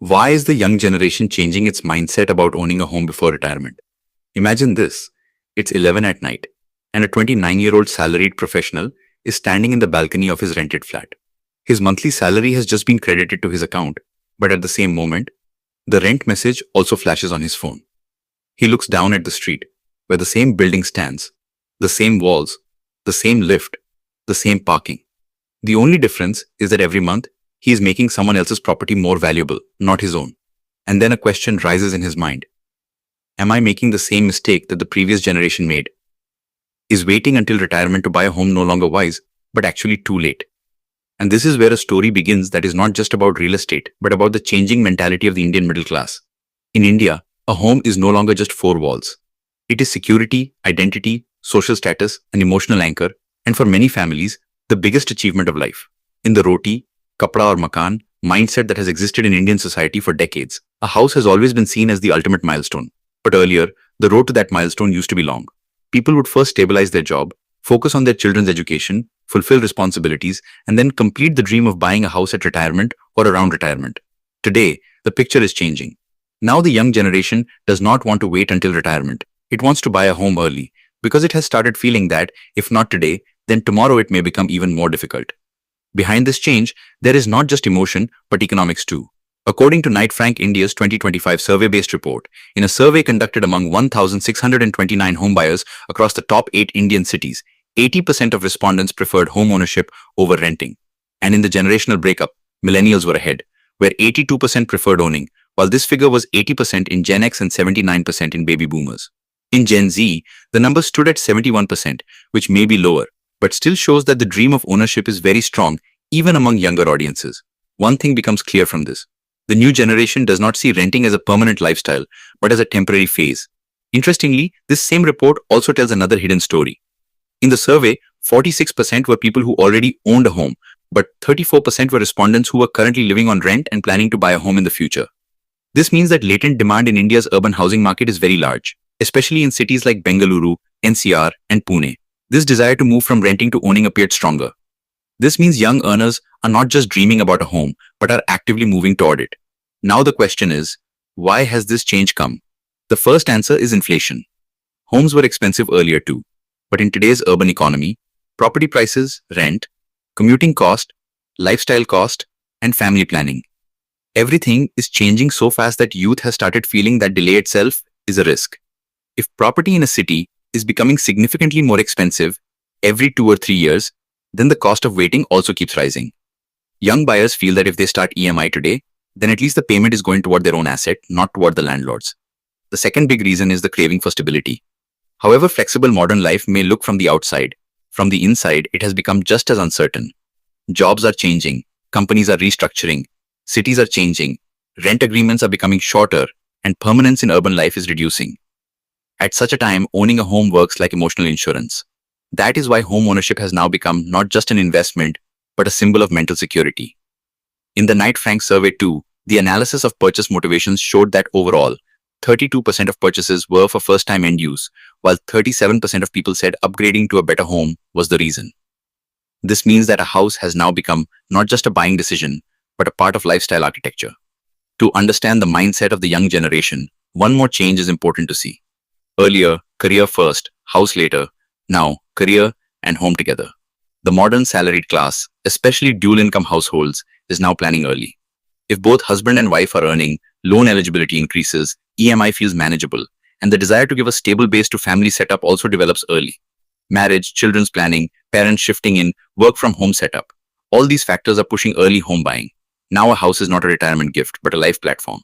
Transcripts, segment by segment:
Why is the young generation changing its mindset about owning a home before retirement? Imagine this. It's 11 at night, and a 29-year-old salaried professional is standing in the balcony of his rented flat. His monthly salary has just been credited to his account, but at the same moment, the rent message also flashes on his phone. He looks down at the street, where the same building stands, the same walls, the same lift, the same parking. The only difference is that every month, he is making someone else's property more valuable, not his own. And then a question rises in his mind. Am I making the same mistake that the previous generation made? Is waiting until retirement to buy a home no longer wise, but actually too late? And this is where a story begins that is not just about real estate, but about the changing mentality of the Indian middle class. In India, a home is no longer just four walls. It is security, identity, social status, an emotional anchor, and for many families, the biggest achievement of life. In the roti, kapda or makan mindset that has existed in Indian society for decades, a house has always been seen as the ultimate milestone. But earlier, the road to that milestone used to be long. People would first stabilize their job, focus on their children's education, fulfill responsibilities, and then complete the dream of buying a house at retirement or around retirement. Today, the picture is changing. Now the young generation does not want to wait until retirement. It wants to buy a home early because it has started feeling that, if not today, then tomorrow it may become even more difficult. Behind this change, there is not just emotion, but economics too. According to Knight Frank India's 2025 survey-based report, in a survey conducted among 1,629 homebuyers across the top 8 Indian cities, 80% of respondents preferred home ownership over renting. And in the generational breakup, millennials were ahead, where 82% preferred owning, while this figure was 80% in Gen X and 79% in baby boomers. In Gen Z, the number stood at 71%, which may be lower, but still shows that the dream of ownership is very strong even among younger audiences. One thing becomes clear from this. The new generation does not see renting as a permanent lifestyle, but as a temporary phase. Interestingly, this same report also tells another hidden story. In the survey, 46% were people who already owned a home, but 34% were respondents who were currently living on rent and planning to buy a home in the future. This means that latent demand in India's urban housing market is very large, especially in cities like Bengaluru, NCR, and Pune. This desire to move from renting to owning appeared stronger. This means young earners are not just dreaming about a home, but are actively moving toward it. Now the question is, why has this change come? The first answer is inflation. Homes were expensive earlier too, but in today's urban economy, property prices, rent, commuting cost, lifestyle cost, and family planning, everything is changing so fast that youth has started feeling that delay itself is a risk. If property in a city is becoming significantly more expensive every 2 or 3 years, then the cost of waiting also keeps rising. Young buyers feel that if they start EMI today, then at least the payment is going toward their own asset, not toward the landlord's. The second big reason is the craving for stability. However flexible modern life may look from the outside, from the inside, it has become just as uncertain. Jobs are changing, companies are restructuring, cities are changing, rent agreements are becoming shorter, and permanence in urban life is reducing. At such a time, owning a home works like emotional insurance. That is why home ownership has now become not just an investment, but a symbol of mental security. In the Knight Frank survey too, the analysis of purchase motivations showed that overall, 32% of purchases were for first-time end use, while 37% of people said upgrading to a better home was the reason. This means that a house has now become not just a buying decision, but a part of lifestyle architecture. To understand the mindset of the young generation, one more change is important to see. Earlier, career first, house later. Now, career and home together. The modern salaried class, especially dual-income households, is now planning early. If both husband and wife are earning, loan eligibility increases, EMI feels manageable, and the desire to give a stable base to family setup also develops early. Marriage, children's planning, parents shifting in, work from home setup. All these factors are pushing early home buying. Now a house is not a retirement gift, but a life platform.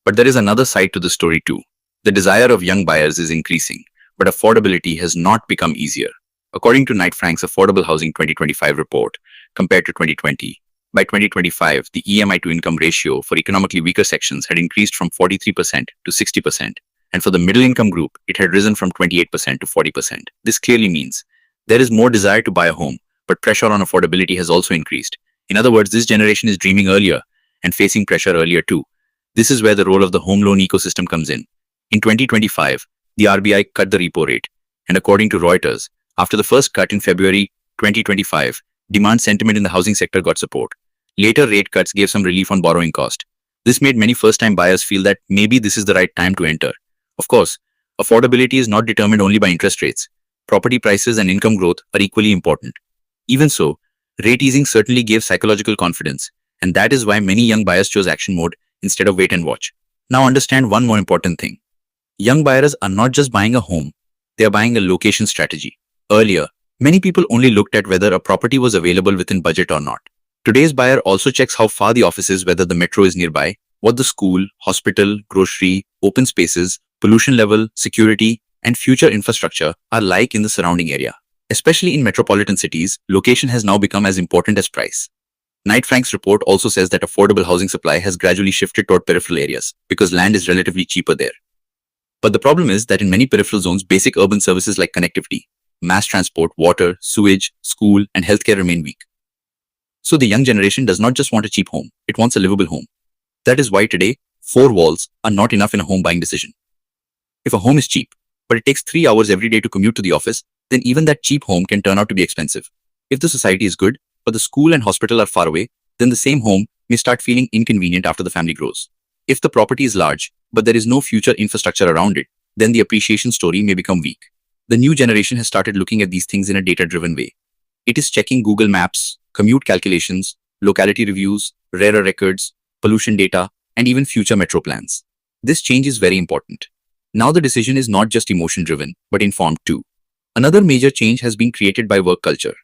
But there is another side to the story too. The desire of young buyers is increasing, but affordability has not become easier. According to Knight Frank's Affordable Housing 2025 report, compared to 2020, by 2025, the EMI to income ratio for economically weaker sections had increased from 43% to 60%, and for the middle income group, it had risen from 28% to 40%. This clearly means there is more desire to buy a home, but pressure on affordability has also increased. In other words, this generation is dreaming earlier and facing pressure earlier too. This is where the role of the home loan ecosystem comes in. In 2025, the RBI cut the repo rate, and according to Reuters, after the first cut in February 2025, demand sentiment in the housing sector got support. Later rate cuts gave some relief on borrowing cost. This made many first-time buyers feel that maybe this is the right time to enter. Of course, affordability is not determined only by interest rates. Property prices and income growth are equally important. Even so, rate easing certainly gave psychological confidence, and that is why many young buyers chose action mode instead of wait and watch. Now understand one more important thing. Young buyers are not just buying a home, they are buying a location strategy. Earlier, many people only looked at whether a property was available within budget or not. Today's buyer also checks how far the office is, whether the metro is nearby, what the school, hospital, grocery, open spaces, pollution level, security, and future infrastructure are like in the surrounding area. Especially in metropolitan cities, location has now become as important as price. Knight Frank's report also says that affordable housing supply has gradually shifted toward peripheral areas because land is relatively cheaper there. But the problem is that in many peripheral zones, basic urban services like connectivity, mass transport, water, sewage, school, and healthcare remain weak. So the young generation does not just want a cheap home, it wants a livable home. That is why today, 4 walls are not enough in a home buying decision. If a home is cheap, but it takes 3 hours every day to commute to the office, then even that cheap home can turn out to be expensive. If the society is good, but the school and hospital are far away, then the same home may start feeling inconvenient after the family grows. If the property is large, but there is no future infrastructure around it, then the appreciation story may become weak. The new generation has started looking at these things in a data-driven way. It is checking Google Maps, commute calculations, locality reviews, rarer records, pollution data, and even future metro plans. This change is very important. Now the decision is not just emotion-driven, but informed too. Another major change has been created by work culture.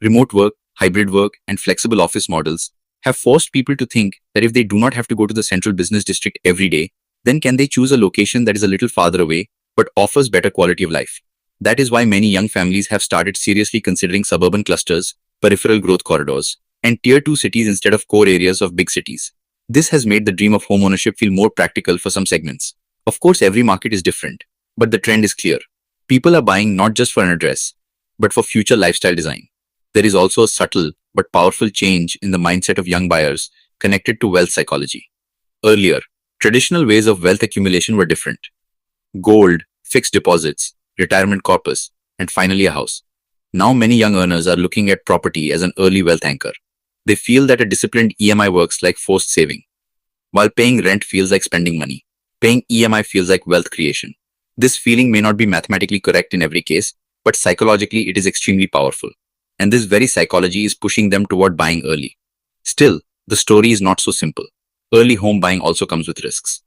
Remote work, hybrid work, and flexible office models have forced people to think that if they do not have to go to the central business district every day, then can they choose a location that is a little farther away, but offers better quality of life. That is why many young families have started seriously considering suburban clusters, peripheral growth corridors, and tier 2 cities instead of core areas of big cities. This has made the dream of homeownership feel more practical for some segments. Of course, every market is different, but the trend is clear. People are buying not just for an address, but for future lifestyle design. There is also a subtle but powerful change in the mindset of young buyers connected to wealth psychology. Earlier, traditional ways of wealth accumulation were different. Gold, fixed deposits, retirement corpus, and finally a house. Now many young earners are looking at property as an early wealth anchor. They feel that a disciplined EMI works like forced saving, while paying rent feels like spending money. Paying EMI feels like wealth creation. This feeling may not be mathematically correct in every case, but psychologically it is extremely powerful. And this very psychology is pushing them toward buying early. Still, the story is not so simple. Early home buying also comes with risks.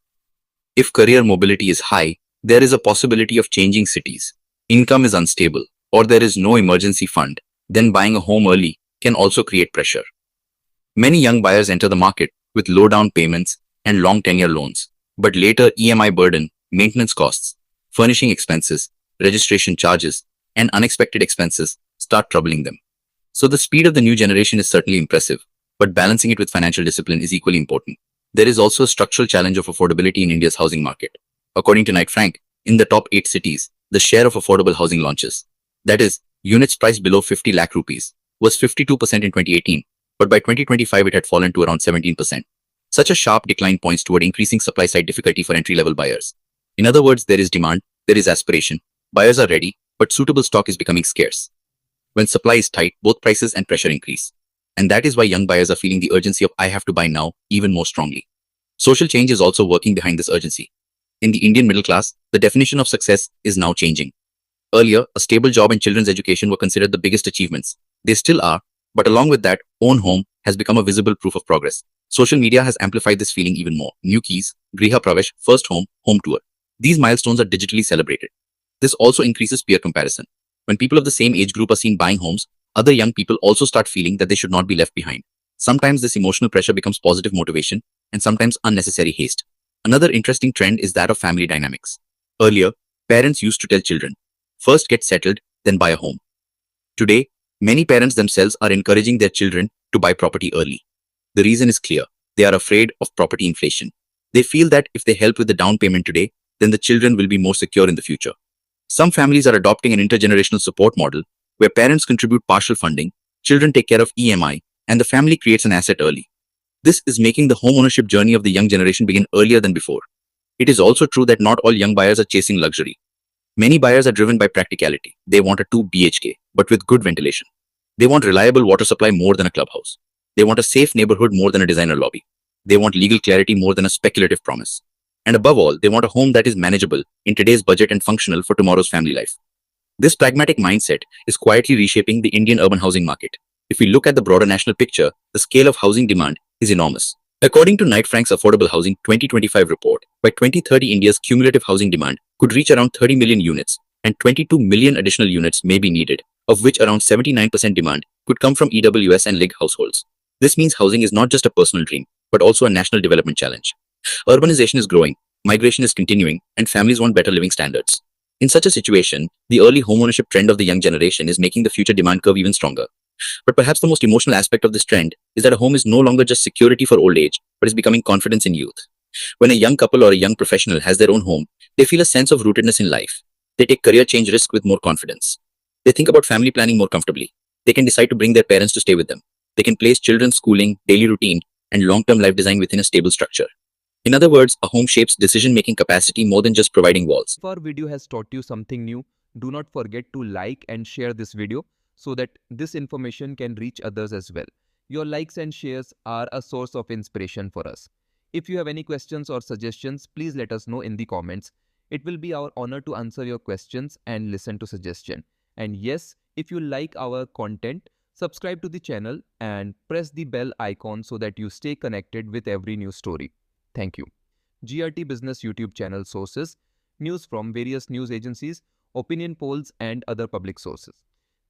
If career mobility is high, there is a possibility of changing cities. Income is unstable, or there is no emergency fund, then buying a home early can also create pressure. Many young buyers enter the market with low down payments and long tenure loans, but later EMI burden, maintenance costs, furnishing expenses, registration charges, and unexpected expenses start troubling them. So the speed of the new generation is certainly impressive, but balancing it with financial discipline is equally important. There is also a structural challenge of affordability in India's housing market. According to Knight Frank, in the top 8 cities, the share of affordable housing launches, that is, units priced below 50 lakh rupees, was 52% in 2018, but by 2025 it had fallen to around 17%. Such a sharp decline points toward increasing supply-side difficulty for entry-level buyers. In other words, there is demand, there is aspiration, buyers are ready, but suitable stock is becoming scarce. When supply is tight, both prices and pressure increase. And that is why young buyers are feeling the urgency of "I have to buy now" even more strongly. Social change is also working behind this urgency. In the Indian middle class, the definition of success is now changing. Earlier, a stable job and children's education were considered the biggest achievements. They still are, but along with that, own home has become a visible proof of progress. Social media has amplified this feeling even more. New keys, Griha Pravesh, first home, home tour. These milestones are digitally celebrated. This also increases peer comparison. When people of the same age group are seen buying homes, other young people also start feeling that they should not be left behind. Sometimes this emotional pressure becomes positive motivation, and sometimes unnecessary haste. Another interesting trend is that of family dynamics. Earlier, parents used to tell children, first get settled, then buy a home. Today, many parents themselves are encouraging their children to buy property early. The reason is clear. They are afraid of property inflation. They feel that if they help with the down payment today, then the children will be more secure in the future. Some families are adopting an intergenerational support model where parents contribute partial funding, children take care of EMI, and the family creates an asset early. This is making the homeownership journey of the young generation begin earlier than before. It is also true that not all young buyers are chasing luxury. Many buyers are driven by practicality. They want a 2 BHK, but with good ventilation. They want reliable water supply more than a clubhouse. They want a safe neighborhood more than a designer lobby. They want legal clarity more than a speculative promise. And above all, they want a home that is manageable in today's budget and functional for tomorrow's family life. This pragmatic mindset is quietly reshaping the Indian urban housing market. If we look at the broader national picture, the scale of housing demand is enormous. According to Knight Frank's Affordable Housing 2025 report, by 2030 India's cumulative housing demand could reach around 30 million units, and 22 million additional units may be needed, of which around 79% demand could come from EWS and LIG households. This means housing is not just a personal dream, but also a national development challenge. Urbanization is growing, migration is continuing, and families want better living standards. In such a situation, the early homeownership trend of the young generation is making the future demand curve even stronger. But perhaps the most emotional aspect of this trend is that a home is no longer just security for old age, but is becoming confidence in youth. When a young couple or a young professional has their own home, they feel a sense of rootedness in life. They take career change risk with more confidence. They think about family planning more comfortably. They can decide to bring their parents to stay with them. They can place children's schooling, daily routine, and long-term life design within a stable structure. In other words, a home shapes decision-making capacity more than just providing walls. If our video has taught you something new, do not forget to like and share this video so that this information can reach others as well. Your likes and shares are a source of inspiration for us. If you have any questions or suggestions, please let us know in the comments. It will be our honor to answer your questions and listen to suggestion. And yes, if you like our content, subscribe to the channel and press the bell icon so that you stay connected with every new story. Thank you. GRT Business YouTube channel sources, news from various news agencies, opinion polls and other public sources.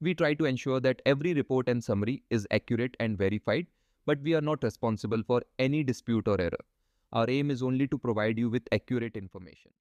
We try to ensure that every report and summary is accurate and verified, but we are not responsible for any dispute or error. Our aim is only to provide you with accurate information.